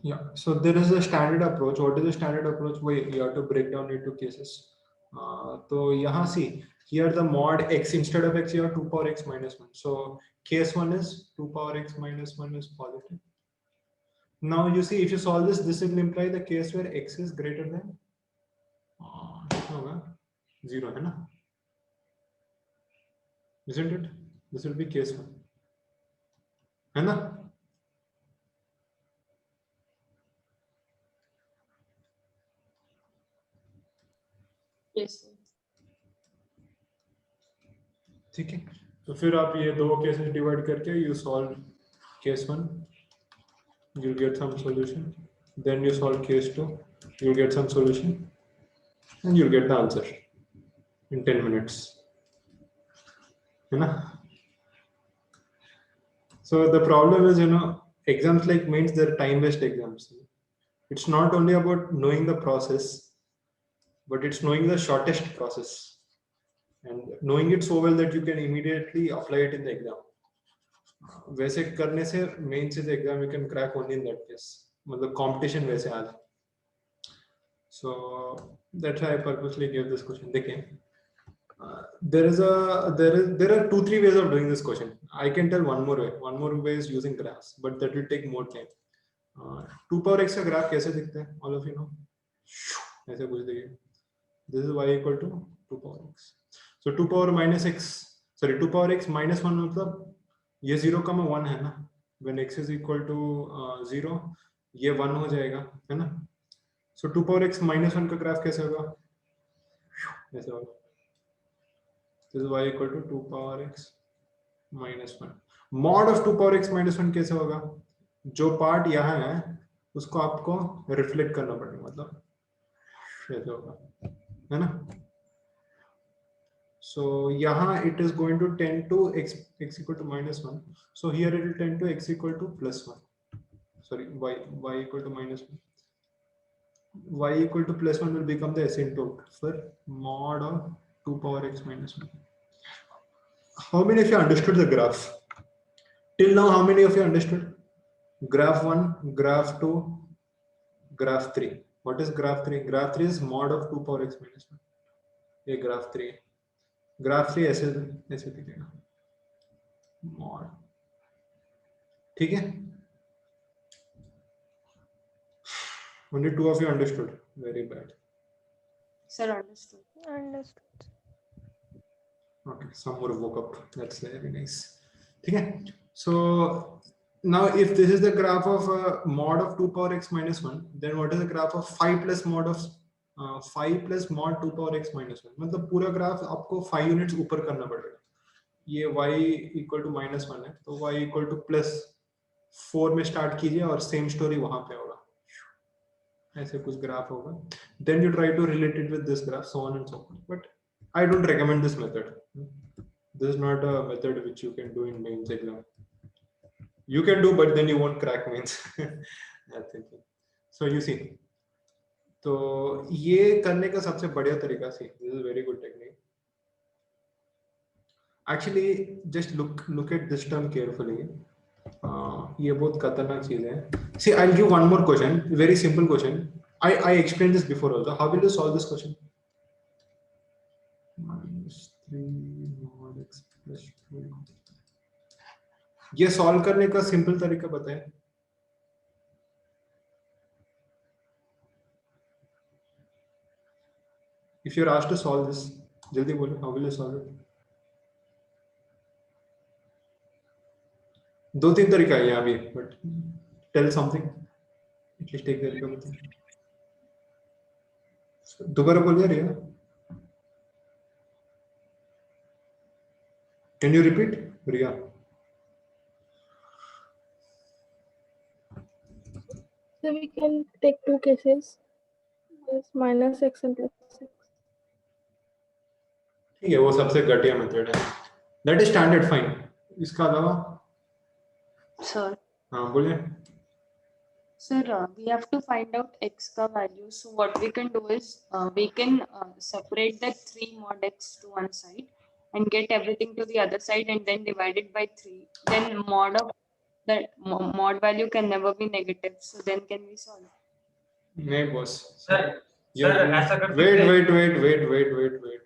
Yeah, so there is a standard approach. What is the standard approach? Wait, you have to break down into cases. So यहाँ see, here the mod x instead of x you have 2 power x minus 1. So case 1 is 2 power x minus 1 is positive. Now you see, if you solve this, this will imply the case where x is greater than कितना होगा 0 है ना, isn't it? This will be case 1 है ना. Yes, sir. ठीक है, तो फिर आप ये दो केसेस डिवाइड करके you solve case 1, you'll get some solution. Then you solve case 2, you'll get some solution, and you'll get the answer in 10 minutes. है ना? So the problem is, exams like mains, they're time-based exams. It's not only about knowing the process, but it's knowing the shortest process and knowing it so well that you can immediately apply it in the exam. वैसे करने से main से exam you can crack only in that case, मतलब competition वैसे आज. So that's why I purposely give this question. देखें, there are 2-3 ways of doing this question. I can tell one more way is using graphs, but that will take more time. 2 power x का graph कैसे दिखता है, all of you know, ऐसे कुछ देखिए. This is y equal to 2 power x. So 2 power minus x, sorry 2 power x minus 1 मतलब ये 0 का में 1 है ना, when x is equal to 0 ये 1 हो जाएगा, है ना. So 2 power x minus 1 का ग्राफ कैसे होगा, ऐसे होगा. This is y equal to 2 power x minus 1. Mod of 2 power x minus 1 कैसे होगा, जो पार्ट यहाँ है उसको आपको रिफ्लेक्ट करना पड़ेगा, मतलब ऐसे होगा, है ना. So यहाँ it is going to tend to x equal to minus 1. So here it will tend to x equal to plus 1. Sorry, y equal to minus 1. Y equal to plus 1 will become the asymptote for mod of 2 power x minus 1. How many of you understood the graph? Till now, how many of you understood? Graph 1, graph 2, graph 3. What is graph 3? Graph 3 is mod of 2 power x minus 1. ये graph 3 है. Graph 3 ऐसे दिखेगा mod, ठीक है. Only 2 of you understood. Very bad. Sir, understood. Okay, some more woke up. That's very nice. ठीक है. So now if this is the graph of mod of 2 power x minus 1, then what is the graph of 5 plus mod of 5 plus mod 2 power x minus 1? मतलब पूरा graph आपको 5 units ऊपर करना पड़ेगा. ये y equal to minus 1 है, तो y equal two plus 4 में स्टार्ट कीजिए और सेम स्टोरी वहां पे होगा, ऐसे कुछ ग्राफ होगा. Then you try to relate it with this graph, so on and so forth. But I don't recommend this method. This is not a method which you can do in mains exam. You can do, but then you won't crack mains. So you see, तो ये करने का सबसे बढ़िया तरीका से, this is very good technique. Actually, just look at this term carefully. ये बहुत खतरनाक चीज है. See, I'll give one more question, very simple question. I explained this before also. How will you solve this question? -3 mod x plus 2. ये solve करने का simple तरीका बताएं. If you're asked to solve this, जल्दी बोलो, how will you solve it? 2-3 तरीका है यहाँ भी, but tell something. At least एक तरीका बताओ. दोबारा बोलिए रिया. Can you repeat, Riya? So we can take two cases, yes, minus x and plus x. ठीक है, वो सबसे घटिया मेथड है. That is standard, fine. इसका अलावा Sir. हाँ बोलिए. Sir, we have to find out x ka value. So what we can do is we can separate that 3 mod x to one side and get everything to the other side and then divide it by 3. Then mod of that mod value can never be negative. So then can we solve? नहीं boss. Sir, Yeah, sir, ऐसा कर सकते wait, हैं। wait.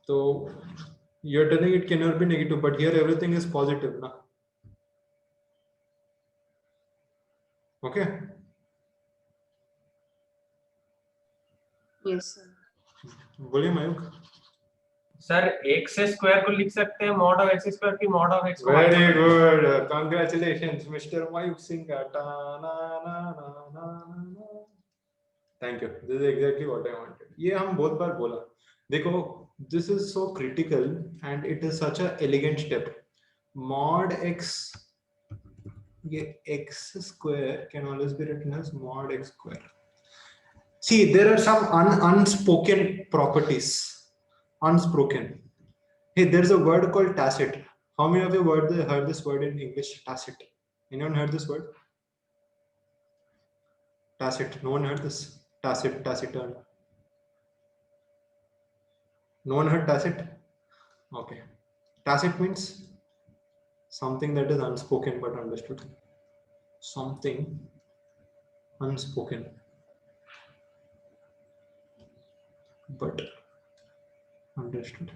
So you're telling it cannot be negative, but here everything is positive, na? Okay. Yes, sir. बोलिए Mayukh. Sir x square को लिख सकते हैं mod of x स्क्वायर की mod of x को Very good. Congratulations, Mr. Mayuk Singh. Ta-na-na-na-na-na. Thank you. This is exactly what I wanted. ये हम बहुत बार बोला. देखो, this is so critical and it is such a elegant step. Mod x, ये x square can always be written as mod x square. See, there are some unspoken properties. Unspoken. Hey, there's a word called tacit. How many of you heard this word in English? Tacit. Anyone heard this word? Tacit. No one heard this. Tacit. Taciturn. No one heard tacit? Okay. Tacit means something that is unspoken but understood. Something unspoken but understood.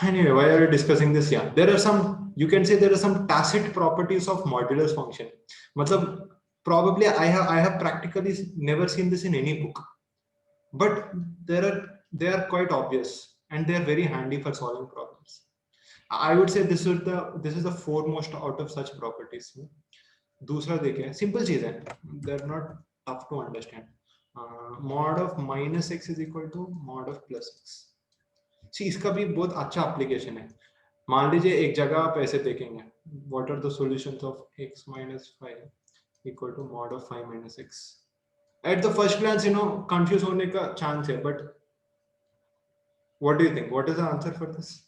Anyway, why are we discussing this? Yeah, there are some, you can say there are some tacit properties of modulus function. Matlab, probably I have practically never seen this in any book, but they are quite obvious and they are very handy for solving problems. I would say this is the foremost out of such properties. दूसरा देखें, simple चीज है, they're not tough to understand. Mod of minus x is equal to mod of plus x. See, इसका भी बहुत अच्छा application है. मान लीजिए एक जगह आप ऐसे देखेंगे, what are the solutions of x minus 5 equal to mod of 5 minus x. At the first glance, confuse होने का chance है, but what do you think? What is the answer for this?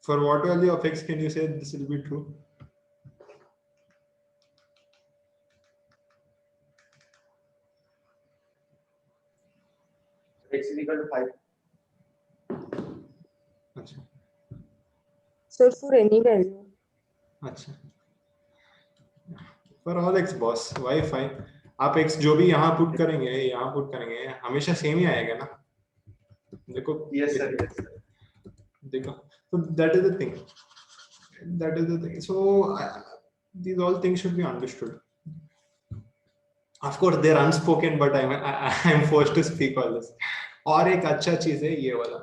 For what value of x can you say this will be true? x is equal to 5. अच्छा. Sir, for any value. अच्छा. For all x boss, why 5? आप x जो भी यहाँ put करेंगे हमेशा same ही आएगा ना. देखो. Yes sir, yes sir. देखो. So that is the thing. So these all things should be understood. Of course they're unspoken, but I'm forced to speak all this. और एक अच्छा चीज है ये वाला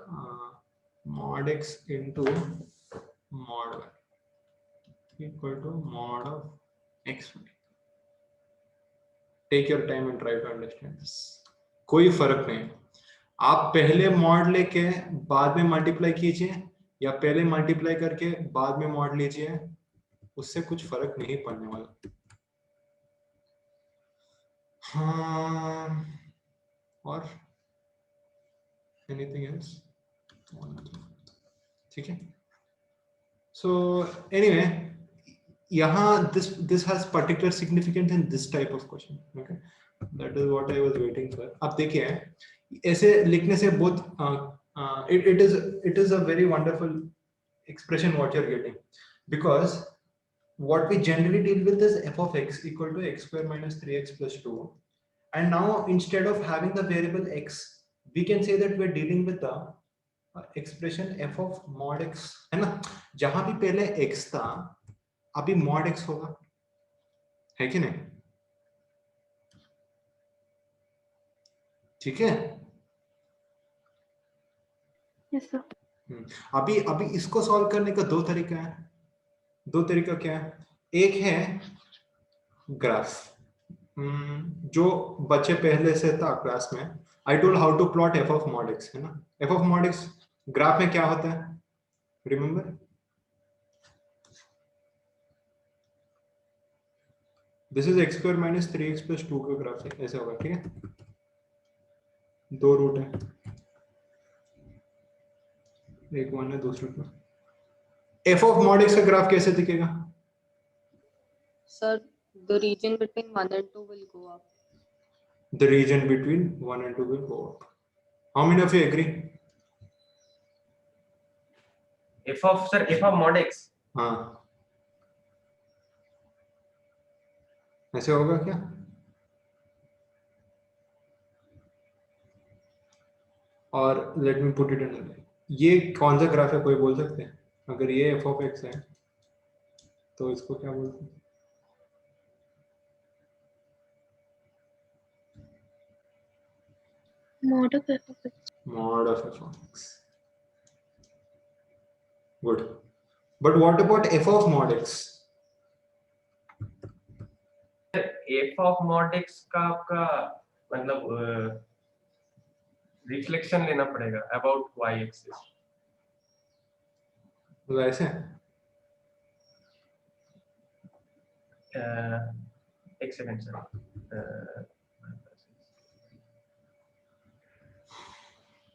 mod x into mod y equal to mod of x. Take your time and try to understand this. कोई फर्क नहीं. आप पहले मॉड लेके बाद में मल्टीप्लाई कीजिए या पहले मल्टीप्लाई करके बाद में मॉड लीजिए, उससे कुछ फर्क नहीं पड़ने वाला. हाँ, और एनीथिंग एल्स? ठीक है. सो एनीवे, यहाँ this has particular significance in this type of question. Okay, that is what I was waiting for. अब देखिए, ऐसे लिखने से बहुत it is a very wonderful expression what you're getting, because what we generally deal with is f of x equal to x square minus 3x plus 2, and now instead of having the variable x, we can say that we're dealing with the expression f of mod x, है ना. जहां भी पहले x था अभी mod x होगा, है कि नहीं? ठीक है. Yes, sir. अभी इसको सॉल्व करने का दो तरीका है. दो तरीका क्या है? एक है ग्राफ, जो बच्चे पहले से था क्लास में. I told how to plot F of mod X, है ना. F of mod X graph में क्या होता है? Remember, this is x square minus 3x plus 2 का ग्राफ है, ऐसा होगा, ठीक है। दो रूट है, एक 1 है, दूसरा 2। f ऑफ mod x का ग्राफ कैसे दिखेगा? Sir, the region between 1 and 2 will go up. The region between 1 and 2 will go up. How many of you agree? f of mod x. हाँ, ऐसे होगा क्या? और let me put it in, ये कौन सा ग्राफ है, कोई बोल सकते हैं? अगर ये f of x है तो इसको क्या बोलते हैं? mod of f of x. Mod of f of x. Good. But what about f of mod x? f of mod x का आपका मतलब रिफ्लेक्शन लेना पड़ेगा अबाउट y एक्सिस। तो ऐसे एक सेकंड सर,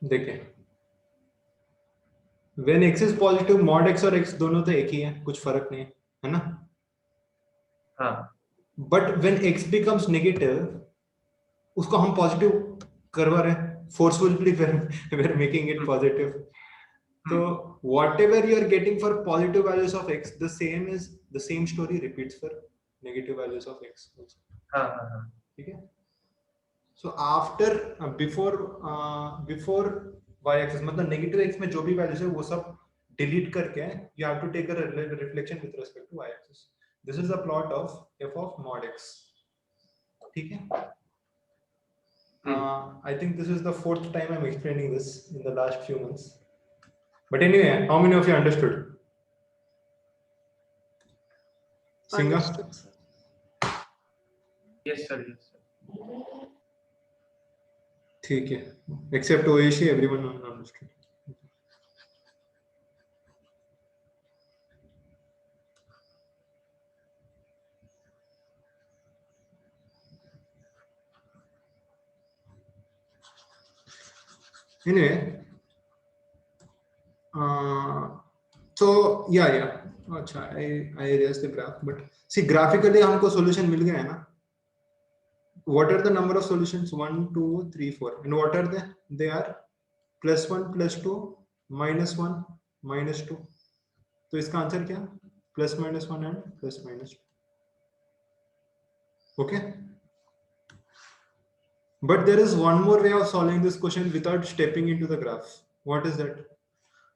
देखिए, when x is positive, mod x और x दोनों तो एक ही है, कुछ फर्क नहीं है ना? हाँ But when x becomes negative, उसको हम पॉजिटिव करवा रहे हैं, forcefully we're making it positive. So whatever you are getting for positive values of x, the same story repeats for negative values of x also. हाँ हाँ हाँ। ठीक है? So after before y axis, मतलब negative x में जो भी values है वो सब delete करके you have to take a reflection with respect to y axis. This is the plot of f of mod x. ठीक है? I think this is the 4th time I'm explaining this in the last few months. But anyway, how many of you understood? Singa? Understood, sir. Yes sir, yes sir. ठीक है, except Oishi, everyone understood. Anyway, so yeah. अच्छा, I erased the graph, but see graphically हमको solution मिल गया है ना? What are the number of solutions? 1, 2, 3, 4. And what are they? They are +1, +2, -1, -2. तो इसका answer क्या? +-1 and +-2. Okay. But there is one more way of solving this question without stepping into the graph. What is that?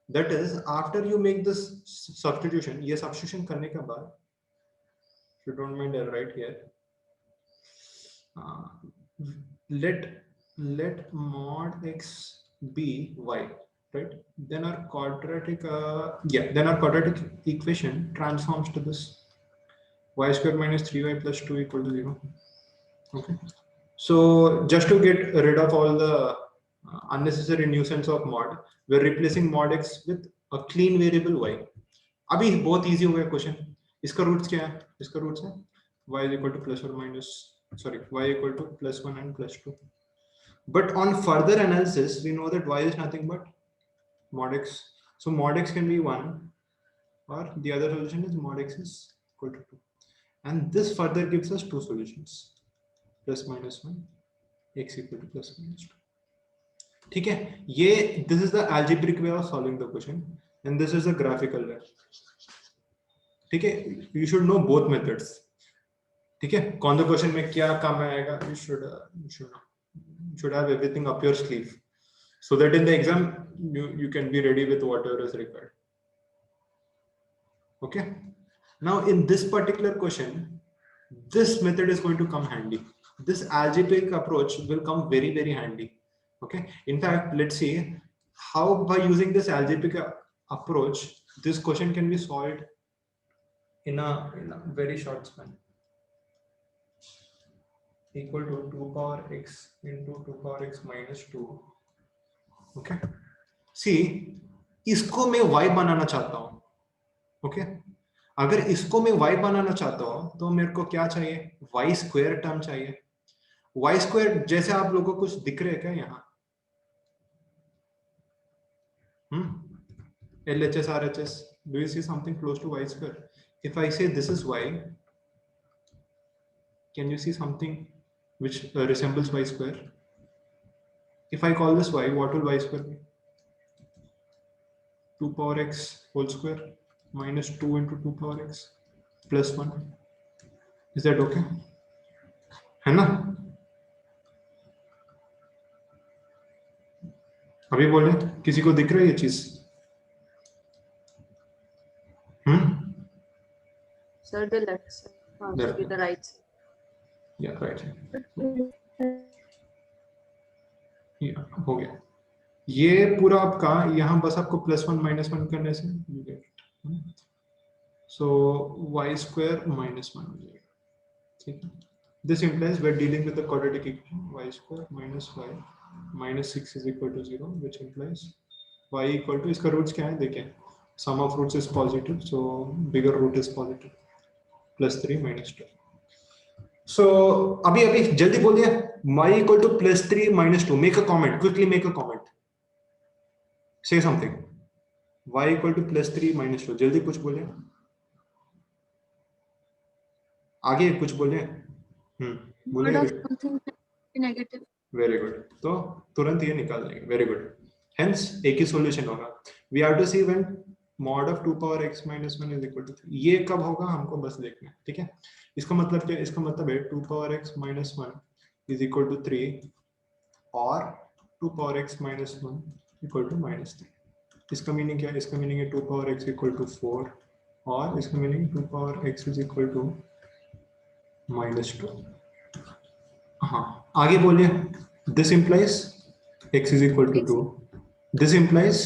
That is, after you make this substitution, ये substitution करने के बाद, if you don't mind, I'll write here. Let mod x be y, right? Then our quadratic equation transforms to this y square minus 3y plus 2 equal to 0. Okay. So just to get rid of all the unnecessary nuisance of mod, we're replacing mod x with a clean variable y. अभी बहुत easy हो गया question. इसका roots क्या है? इसका roots है y is equal to plus or minus, sorry, y equal to +1 and +2. But on further analysis, we know that y is nothing but mod x. So mod x can be 1, or the other solution is mod x is equal to 2. And this further gives us two solutions, +-1, x equal to +-2. ठीक है, ये this is the algebraic way of solving the question, and this is the graphical way. ठीक है, you should know both methods. ठीक है, कौन सा question में क्या काम आएगा, you should have everything up your sleeve, so that in the exam you can be ready with whatever is required. Okay, now in this particular question, this method is going to come handy. This algebraic approach will come very, very handy. Okay, in fact, let's see how by using this algebraic approach, this question can be solved in a very short span. Equal to 2 power x into 2 power x minus 2. Okay, see, इसको मैं y बनाना चाहता हूं, okay अगर इसको मैं y बनाना चाहता हूं तो मेरे को क्या चाहिए, y स्क्वायर टर्म चाहिए। y स्क्वायर जैसे आप लोगों को कुछ दिख रहे है क्या यहाँ? LHS RHS, do you see something close to y square? If I say this is y, can you see something which resembles y square? If I call this y, what will y square be? 2 power x whole square minus 2 into 2 power x plus 1. Is that okay? है ना? अभी बोले किसी को दिख रहा है ये चीज? Sir, the left side. Left. Sorry, the right side. Yeah, right. Yeah, हो गया। ये पूरा आपका यहाँ बस आपको +1 -1 करने से you get it. So y square minus 1 हो जाएगा, ठीक है। This implies we're dealing with the quadratic equation y square minus y minus 6 is equal to 0, which implies y equal to, इसका रूट्स क्या है देखें, sum of roots is positive, so bigger root is positive, +3 minus 2. So अभी जल्दी बोलिए, y equal to +3 minus 2. Make a comment, quickly make a comment. Say something. Y equal to +3 minus 2. जल्दी कुछ बोलिए, आगे कुछ बोलिए। Mod of something negative. Very good, तो तुरंत ये निकाल देंगे, वेरी गुड। हेंस एक ही सॉल्यूशन होगा। We have to see when mod of 2 power x minus 1 is equal to 3। ये कब होगा हमको बस देखना है, ठीक है। इसका मतलब क्या, इसका मतलब है 2 power x minus 1 is equal to 3 और 2 power x minus 1 equal to -3। इसका मीनिंग क्या है, इसका मीनिंग है 2 power x equal to 4 और इसका meaning 2 power x is equal to -2। हाँ आगे बोलिए। This implies x is equal to 2. This implies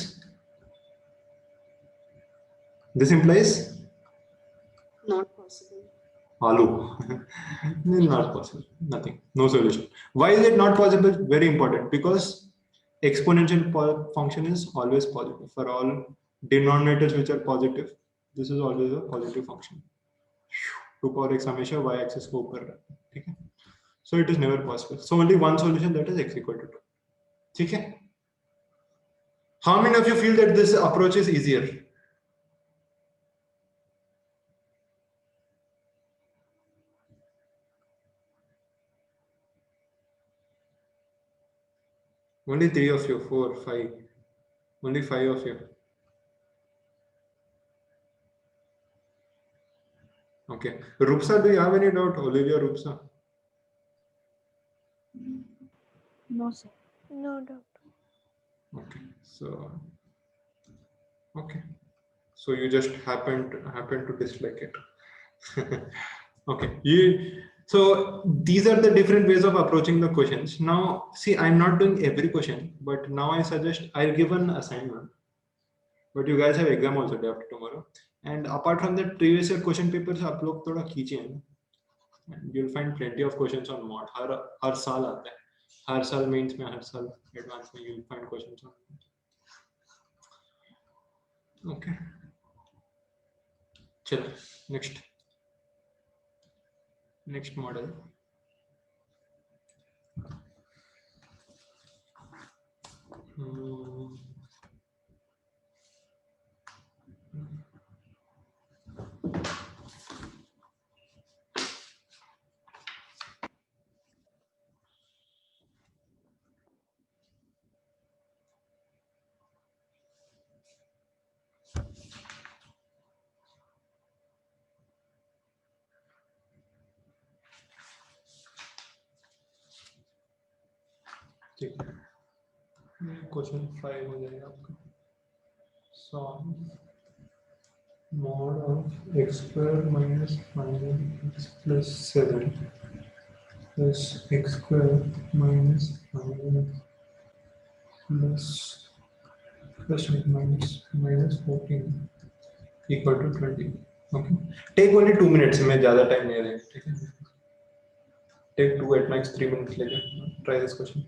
Not possible. Alu. Not possible. Nothing. No solution. Why is it not possible? Very important. Because exponential function is always positive. For all denominators which are positive, this is always a positive function. 2 power x हमेशा y axis को ऊपर रहता है, ठीक है। So it is never possible. So only one solution, that is x equal to 2. ठीक है। How many of you feel that this approach is easier? Only 3 of you, 4, 5. Only 5 of you. Okay. Rupsa, do you have any doubt? Olivia, Rupsa? No, sir. No doubt. Okay. So you just happen to dislike it. Okay. So these are the different ways of approaching the questions. Now, see, I'm not doing every question, but now I suggest I'll give an assignment. But you guys have exam also day after tomorrow. And apart from that, previous year question papers आप लोग थोड़ा कीजिए, and you'll find plenty of questions on mod. हर साल आता है, हर साल mains में, हर साल एडवांस में you'll find questions on mod. Okay. चलो next model. ठीक है, क्वेश्चन 5 हो जाएगा आपका। Solve mod of x square minus 5x plus 7 plus x square minus 5x plus minus 14 equal to 20. Okay. Take only 2 minutes. मैं ज़्यादा time नहीं लेंगे, ठीक है। Take 2 at max 3 minutes लेंगे। Try this question.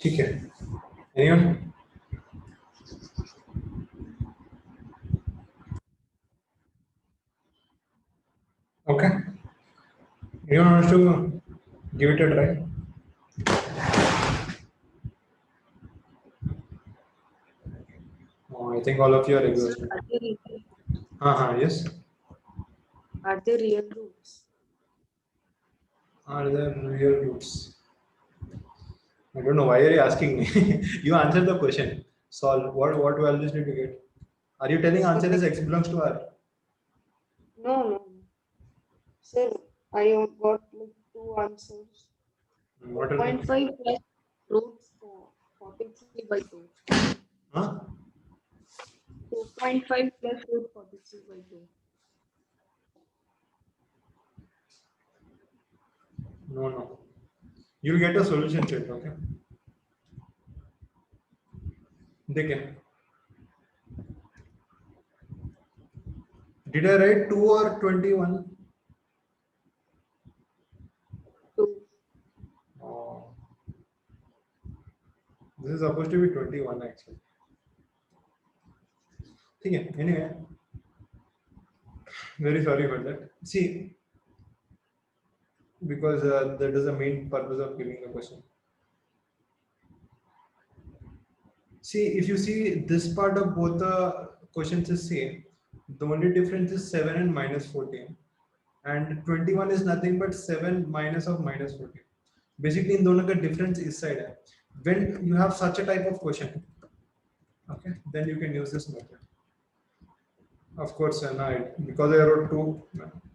ठीक है, anyone? Okay, anyone wants to give it a try? Oh, I think all of you are Sir, exhausted. Yes. are they real roots? Are there real roots? I don't know why are you asking me. You answer the question. Solve. What values did you get? Are you telling answer is X belongs to R? No. Sir, I got like two answers. What are they? 0.5 plus root 43 by 2. Huh? 2.5 plus root 43 by 2. No. You'll get a solution set, okay? Again. Did I write 2 or 21? 2. Oh. This is supposed to be 21 actually. Okay, anyway. Very sorry for that. See, because that is the main purpose of giving the question. See, if you see this part of both the questions is same, the only difference is 7 and minus 14. And 21 is nothing but 7 minus of minus 14. Basically, in दोनों का difference इस side है. When you have such a type of question, okay, then you can use this method. Of course, because I wrote 2,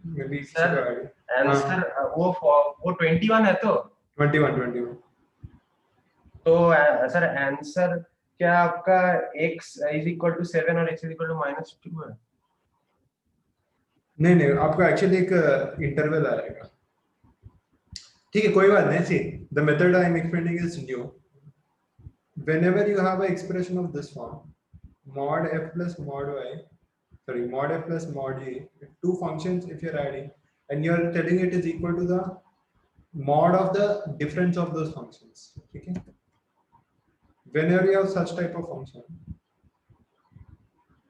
maybe sir answer वो 21 है तो 21. तो sir answer क्या आपका x is equal to 7 और x is equal to -2 है? नहीं आपका एक्चुअली एक इंटरवल आएगा. ठीक है, कोई बात नहीं. See the method I am explaining is new. Whenever you have an expression of this form, mod f plus mod y, mod f plus mod g, two functions if you're adding, and you're telling it is equal to the mod of the difference of those functions. Okay? Whenever you have such type of function,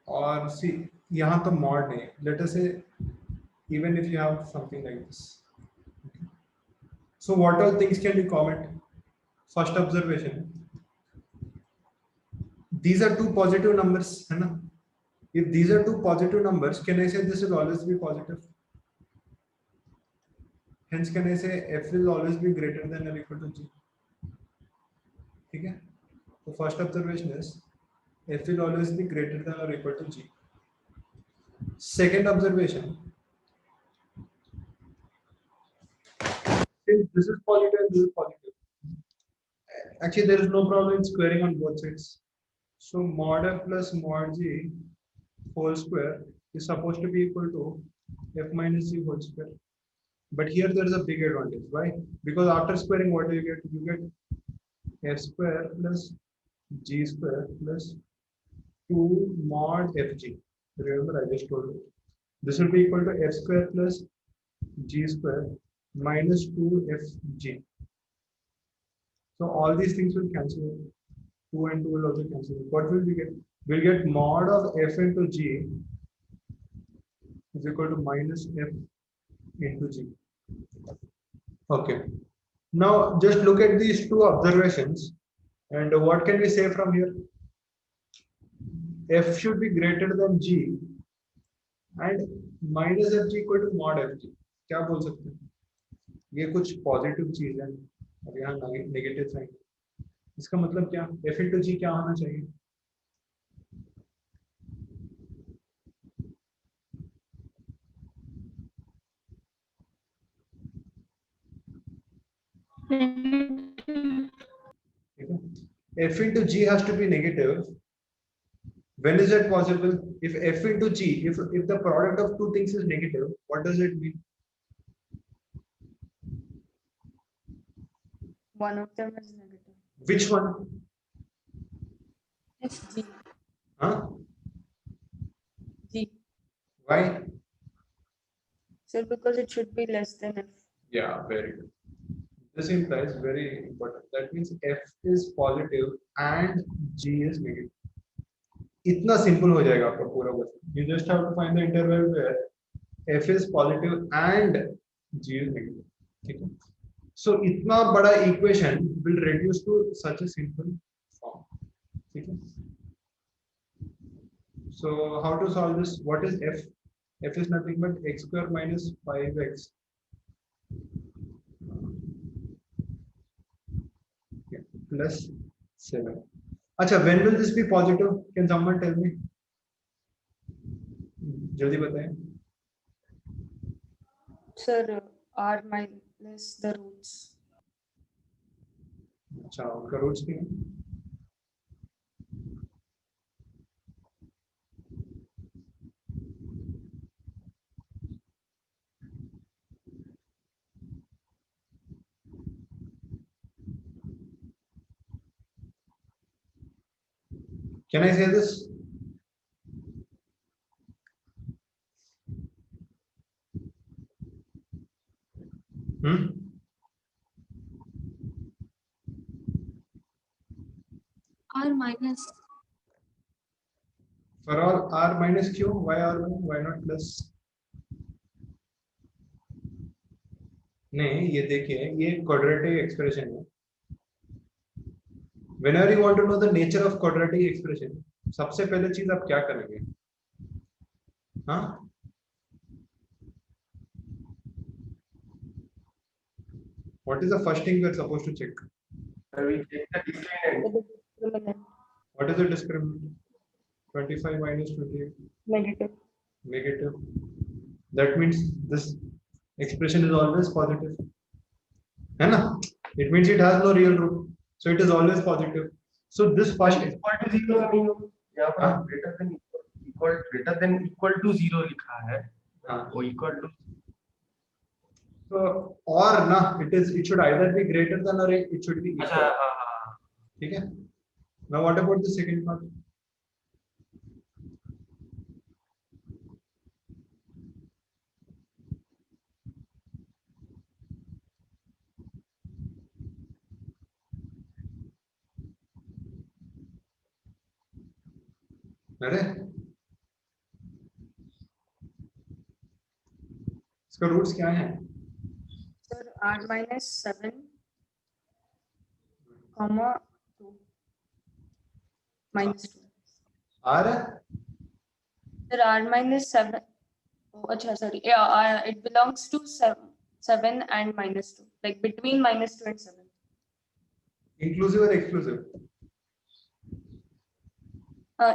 or see, यहाँ तो mod नहीं. Let us say, even if you have something like this. Okay. So what all things can you comment? First observation. These are two positive numbers, है ना? If these are two positive numbers, can I say this will always be positive? Hence, can I say f will always be greater than or equal to g? ठीक है? So first observation is f will always be greater than or equal to g. Second observation, since this is positive and this is positive, actually there is no problem in squaring on both sides. So mod f plus mod g whole square is supposed to be equal to f minus g whole square. But here there is a big advantage. Why? Because after squaring, what do you get? You get f square plus g square plus 2 mod fg. Remember, I just told you. This will be equal to f square plus g square minus 2fg. So all these things will cancel. 2 and 2 will also cancel. What will we get? We'll get mod of f into g is equal to minus f into g. Okay. Now just look at these two observations, and what can we say from here? F should be greater than g, and minus fg equal to mod fg. क्या बोल सकते हैं? ये कुछ positive चीज है और यहाँ नेगेटिव साइन. इसका मतलब क्या? f into g क्या होना चाहिए? F into g has to be negative. When is it possible? If f into g, if the product of two things is negative, what does it mean? One of them is negative. Which one? It's G. Huh? G. Why? Sir, because it should be less than F. Yeah, very good. This implies very important. That means f is positive and g is negative. इतना simple हो जाएगा आपका पूरा question. You just have to find the interval where f is positive and g is negative. ठीक है. So इतना बड़ा equation will reduce to such a simple form. ठीक है. So how to solve this? What is f? F is nothing but x square minus 5x plus 7. अच्छा, when will this be positive? Can someone tell me? जल्दी बताएं. Sir, r minus the roots. अच्छा, उनका roots भी है. Can I say this? Hmm? R minus. For all r minus q, why r, why not plus? नहीं, ये देखिए, ये quadratic expression है. Whenever you want to know the nature of quadratic expression, सबसे पहले चीज आप क्या करेंगे? हाँ? What is the first thing we are supposed to check? We take the discriminant. The discriminant. What is the discriminant? 25 minus 28. Negative. Negative. That means this expression is always positive. है ना? It means it has no real root, so it is always positive. So this first Equal to zero का नहीं होगा. यहाँ पर हाँ? greater than equal to zero लिखा है. हाँ. वो equal to. So or ना, it should either be greater than or it should be equal. अच्छा हाँ. ठीक है? Now what about the second part? अरे इसका रूट्स क्या है? Sir, r minus 7, comma 2 minus 2. R Sir, r minus 7. Oh, अच्छा, sorry. Yeah, it belongs to 7 and minus 2. Like between minus 2 and 7. inclusive or exclusive?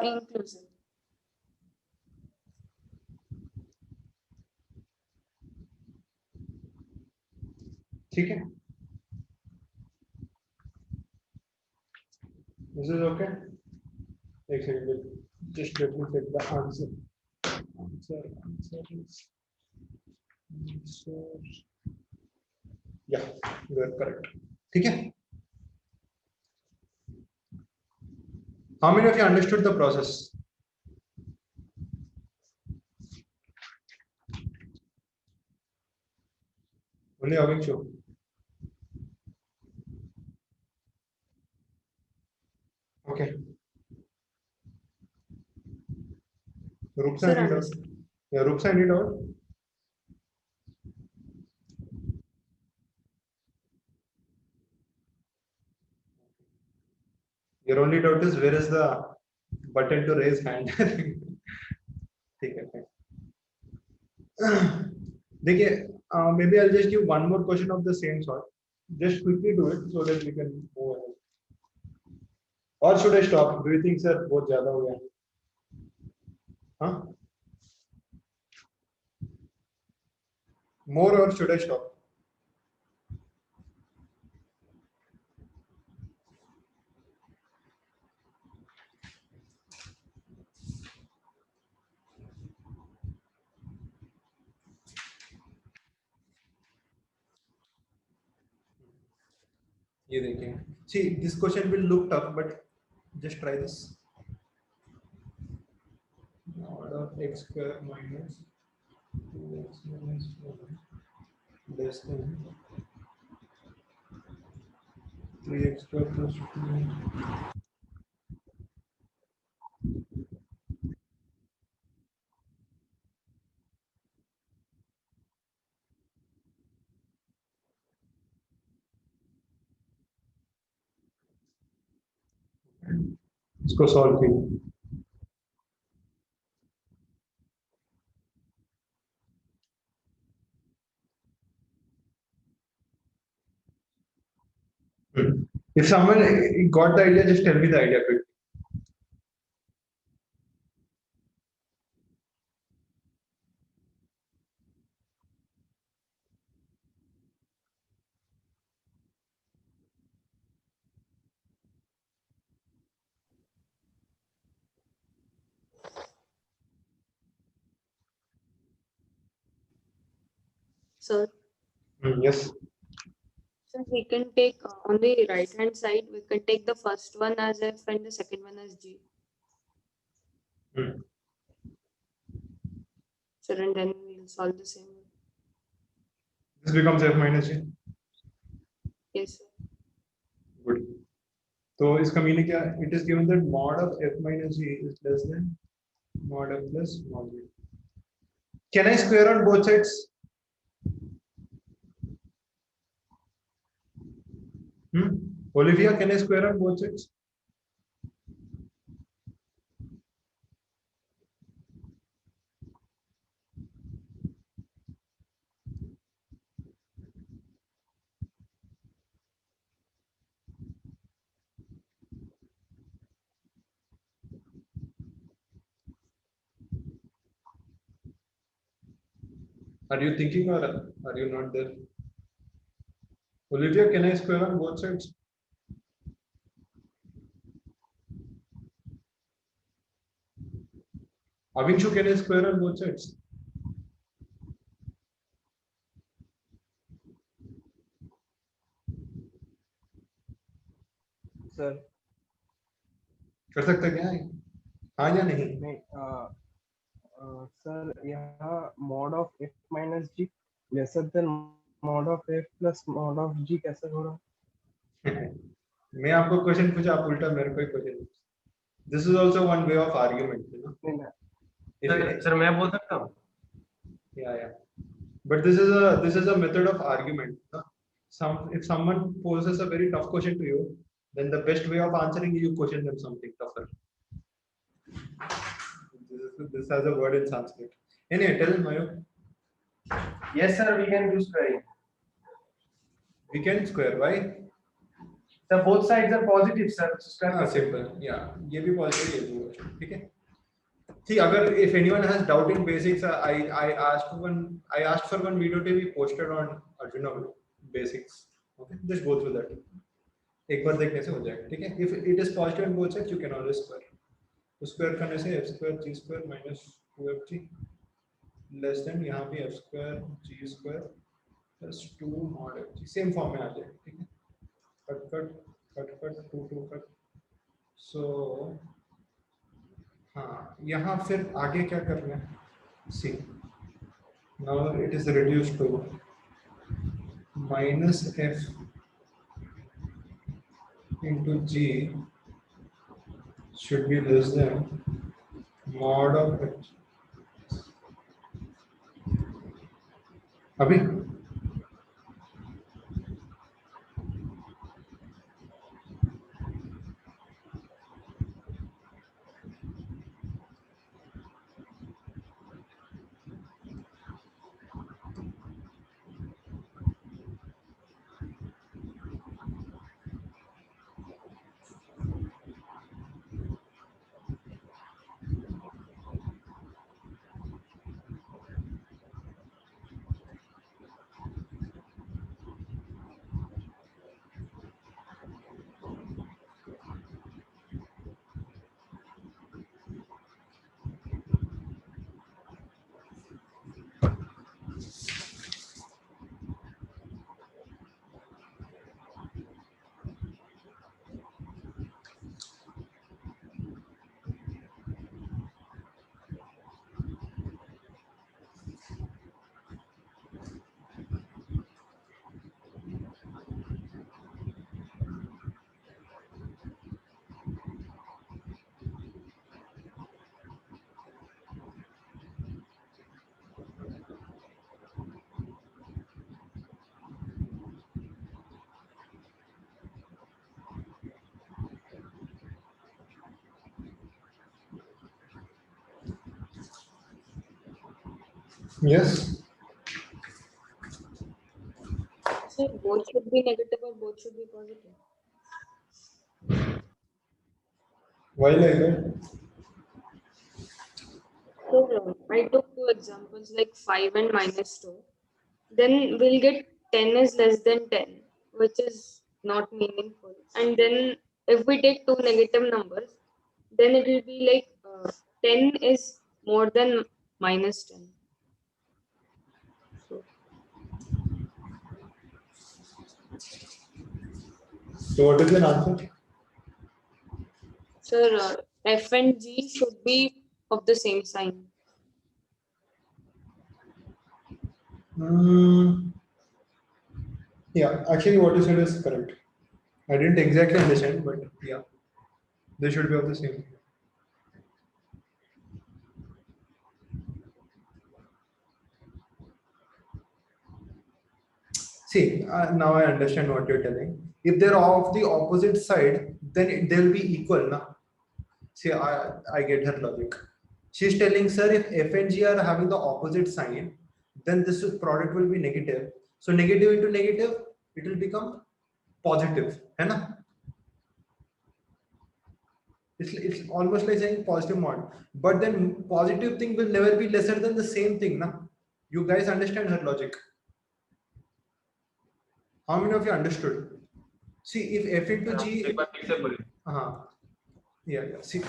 Inclusive. ठीक है? This is okay? एक second, just let me check the answer. Answer is answer. Yeah, you are correct. ठीक है? How many of you understood the process? Only Avikshu. Okay. Rupsa, Sir, any doubt? understood. Yeah, Rupsa, any doubt? Your only doubt is where is the button to raise hand? ठीक है. देखिए, maybe I'll just give one more question of the same sort. Just quickly do it so that we can move ahead. Or should I stop? Do you think, sir, बहुत ज़्यादा हो गया? हाँ? More or should I stop? ये देखिए. See, this question will look tough, but just try this. Mod of x square minus 2x minus 1 less than 3x square plus 2. इसको solve कीजिए. If someone got the idea, just tell me the idea quick. So, Yes. so we can take on the right hand side, we can take the first one as f and the second one as g. Hmm. So, and then we'll solve the same. This becomes f minus g. Yes, sir. Good. So इसका meaning क्या है? It is given that mod of f minus g is less than mod f plus mod g. Can I square on both sides? Olivia, can I square on both sides? Are you thinking or are you not there? Olivia, can I square on both sides? Avinshu, can I square on both sides? Sir कर सकता क्या है? हाँ या नहीं? नहीं sir यहाँ mod of f minus g lesser than mod of f plus mod of g कैसे हो रहा है? मैं आपको क्वेश्चन पूछा, आप उल्टा मेरे को question. This is also one way of argument, you know. नहीं ना सर मैं बोल सकता हूँ. Yeah. But this is a method of argument. No? If someone poses a very tough question to you, then the best way of answering you question them something tougher. This has a word in Sanskrit. Anyway, tell him, Mayur. Yes sir, we can do squaring. We can square. Why? So both sides are positive sir. So square Simple. Yeah. ये भी positive, ये भी positive. ठीक है. See, अगर if anyone has doubt in basics, I asked for one video to be posted on Arjuna basics. Okay, just go through that. एक बार देखने से हो जाएगा. ठीक है. If it is positive on both sides, you can always square. तो square करने से f square g square minus 2fg less than यहाँ पे f square g square plus 2 mod fg same form में आ जाएगा. ठीक है. Cut 2 cut. So हाँ, यहाँ फिर आगे क्या करना है? See, now it is reduced to minus f into g should be less than mod of h. अभी Yes. So both should be negative or both should be positive. Why like that? So I took two examples like 5 and -2. Then we'll get 10 is less than 10, which is not meaningful. And then if we take two negative numbers, then it will be like 10 is more than -10. So, So what is your answer? sir, F and G should be of the same sign. Yeah, actually what you said is correct. I didn't exactly understand, but yeah, they should be of the same. See, now I understand what you're telling. If they're of the opposite side, then they'll be equal, na? See, I get her logic. She's telling, sir, if F and G are having the opposite sign, then this product will be negative. So negative into negative, it will become positive, है ना? It's almost like saying positive mod, but then positive thing will never be lesser than the same thing, na? You guys understand her logic? How many of you understood? See, if F into G, एक बार फिर से बोलिए. yeah. See,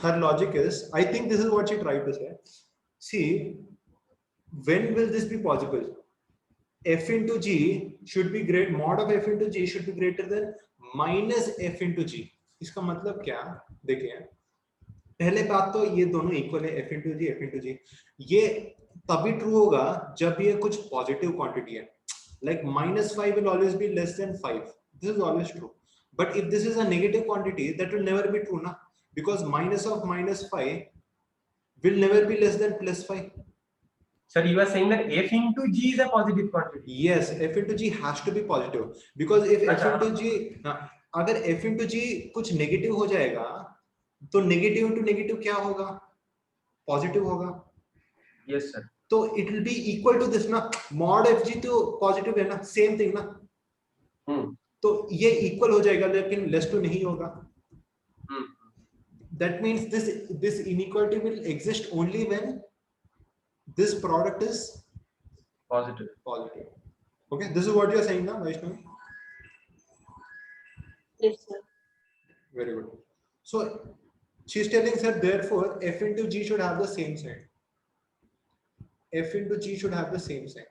her logic is, I think this is what she tried to say. See, when will this be possible? F into G should be great, mod of F into G should be greater than minus F into G. इसका मतलब क्या? देखिए, पहले बात तो ये दोनों equal है, F into G, F into G. ये तभी ट्रू होगा जब ये कुछ पॉजिटिव क्वांटिटी है. Like -5 will always be less than 5. This is always true. But if this is a negative quantity, that will never be true, na? Because minus of -5 will never be less than +5. Sir, you are saying that F into G is a positive quantity. Yes, F into G has to be positive. Because if F into G, अगर F into G कुछ negative हो जाएगा, तो negative into negative क्या होगा? Positive होगा. Yes, sir. तो it will be equal to this, ना? Mod FG तो positive है ना? Same thing, ना? तो ये equal हो जाएगा, लेकिन less to नहीं होगा. That means this inequality will exist only when this product is Positive. Okay, this is what you are saying now, Vaishnavi? Yes, sir. Very good. So she's telling, sir, therefore F into G should have the same sign. F into G should have the same sign.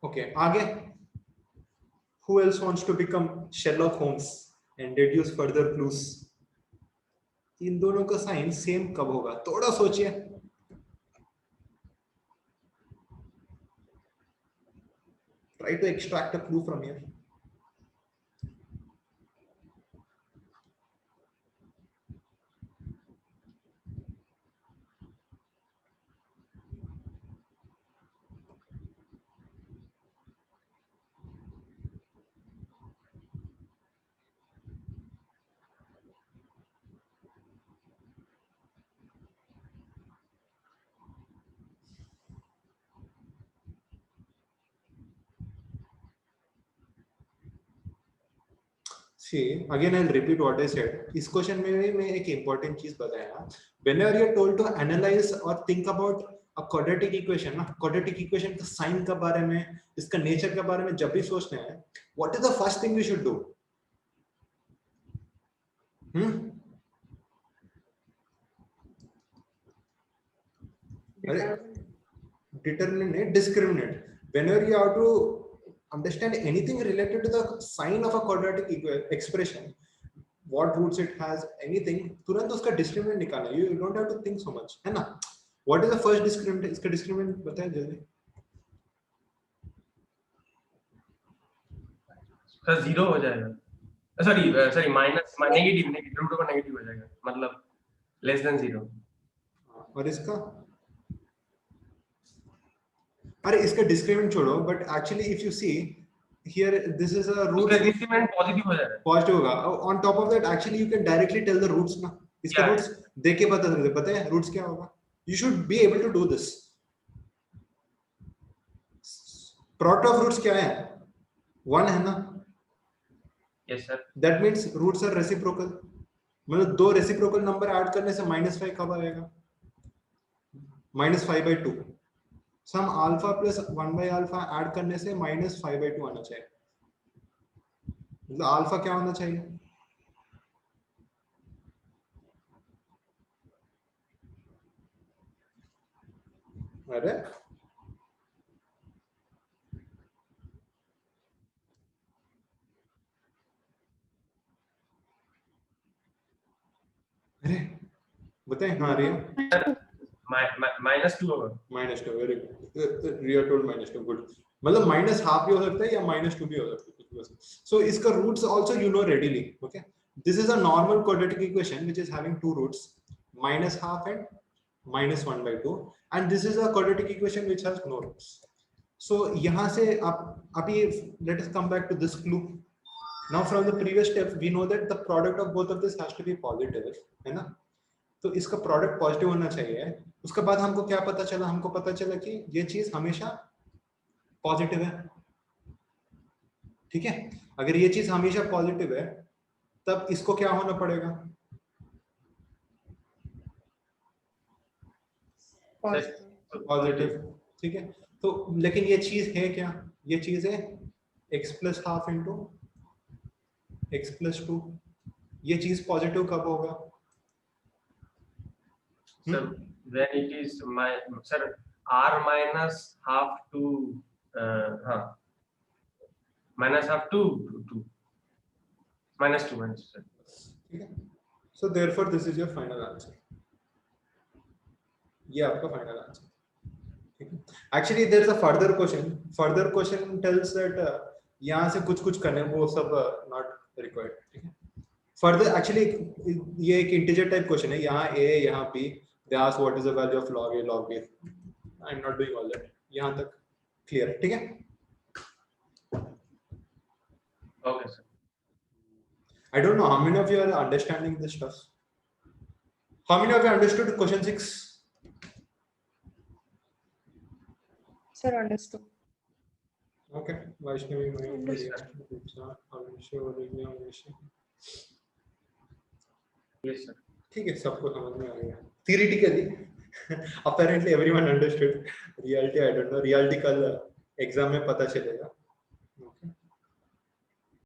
Okay, आगे. Who else wants to become Sherlock Holmes and deduce further clues? इन दोनों का sign same कब होगा? थोड़ा सोचिए. Try to extract a clue from here. See, again I'll repeat what I said. इस question में मैं एक important चीज बताया. Whenever you're told to analyze or think about a quadratic equation, ना quadratic equation का sign के बारे में, इसका nature के बारे में जब भी सोचना है, what is the first thing we should do? Determinate, discriminate. Whenever you have to understand anything related to the sign of a quadratic expression, what roots it has, anything, तुरंत उसका discriminant निकालना. You don't have to think so much, है ना? What is the first discriminant? इसका discriminant बताया जल्दी. Sir 0 हो जाएगा. Sorry minus negative root over negative हो जाएगा. मतलब लेस देन 0. और इसका? अरे इसका discriminant छोड़ो, but actually if you see here, this is a root. उसका डिस्क्रिमिनेंट पॉजिटिव हो जाएगा. Positive होगा. On top of that, actually you can directly tell the roots ना. इसके roots देख के बता है roots क्या होगा. You should be able to do this. Product of roots क्या है? 1 है ना? Yes sir. That means roots are reciprocal, मतलब दो रेसिप्रोकल नंबर ऐड करने से -5 कब आएगा? -5/2। सम अल्फा प्लस 1/अल्फा ऐड करने से -5/2 आना चाहिए, मतलब अल्फा क्या होना चाहिए? अरे अरे बताएं। हाँ रिया, -2 होगा। -2, वेरी गुड। रिया टोल्ड -2, गुड। मतलब -1/2 भी हो सकता है या -2 भी हो सकता है। सो इसका roots also you know readily, okay. This is a normal quadratic equation which is having two roots, -1/2 and -1/2, and this is a quadratic equation which has no roots. So यहाँ से आप अभी let us come back to this clue. Now from the previous step we know that the product of both of this has to be positive, है ना? तो इसका product positive होना चाहिए। उसके बाद हमको क्या पता चला? हमको पता चला कि ये चीज हमेशा पॉजिटिव है, ठीक है। अगर ये चीज हमेशा पॉजिटिव है तब इसको क्या होना पड़ेगा? पॉजिटिव, ठीक है। तो लेकिन ये चीज है क्या? ये चीज है x+1/2 इंटू x+2। ये चीज पॉजिटिव कब होगा? Sir when it is sir r -1/2 to हाँ -1/2 to 2 -2 sir। ठीक है। So therefore this is your final answer, ये आपका फाइनल आंसर, ठीक है। Actually there is a further question tells that यहाँ से कुछ करने वो सब नॉट रिक्वायर्ड, ठीक है। फर्दर एक्चुअली ये एक इंटीजर टाइप क्वेश्चन है, यहाँ a यहाँ b, they ask what is the value of log a log b। I am not doing all that, यहाँ तक क्लियर, ठीक है। Okay sir. I don't know how many of you are understanding this stuff. How many of you understood question 6? Sir, understood. Okay. Vaishnavi, yes sir. ठीक है, सबको समझ में आ गया theoretically. Apparently everyone understood. Reality I don't know. Reality कल exam में पता चलेगा।